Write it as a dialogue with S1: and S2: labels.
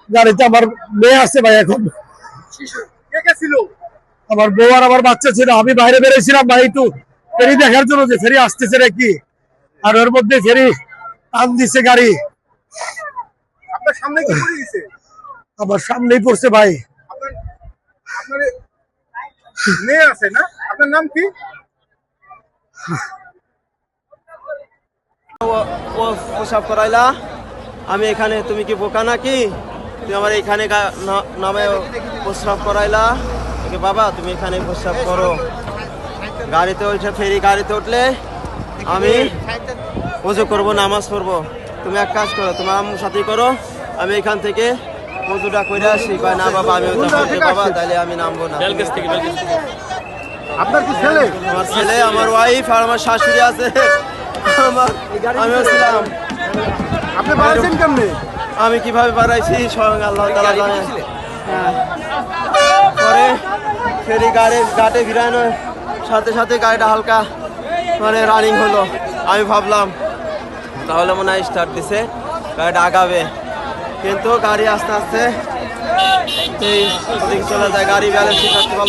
S1: গাড়িতে আমার মেয়ে আছে ভাই। এখন
S2: কে কে ছিল?
S1: আমার বউ আর আমার বাচ্চা ছিল। আমি বাইরে বেরিয়েছিলাম ভাই একটু ফেরি দেখার জন্য যে ফেরি আসতেছে নাকি, আর ওর মধ্যে ফেরি টান দিছে গাড়ি,
S2: আপনার সামনে কি পড়ে গেছে?
S1: আমার সামনেই পড়ছে ভাই।
S2: আপনার আপনার মেয়ে আছে না? আপনার নাম কি?
S3: ও প্রসাব করাইলা, আমি এখানে, তুমি কি বোকা নাকি? তুমি আমার এখানে নামে প্রস্রাব করাইলা। ওকে বাবা, তুমি এখানে প্রস্রাব করো। গাড়িতে উঠে ফেরি গাড়িতে উঠলে আমি ওযু করবো, নামাজ পড়বো। তুমি এক কাজ করো, তোমার আম্মুর সাথেই করো, আমি এখান থেকে ওযুটা করে আসি। কয় না বাবা, আমি বাবা তাইলে আমি নামবো না।
S2: আপনার কি ছেলে?
S3: আমার ছেলে, আমার ওয়াইফ আর আমার শাশুড়ি আছে। আমিও ছিলাম।
S2: আপনি বাড়াইছেন কেমনে?
S3: আমি কিভাবে বাড়াইছি স্বয়ং আল্লাহ তাআলা জানে। হ্যাঁ। পরে ফেরি ঘাটে ভিড়ানোর সাথে সাথে গাড়িটা হালকা রানিং হলো। আমি ভাবলাম তাহলে মনে হয় স্টার্ট দিছে, গাড়িটা আগাবে, কিন্তু গাড়ি আস্তে আস্তে এই চলে যায়। গাড়ি ব্যালেন্স করতে পারলো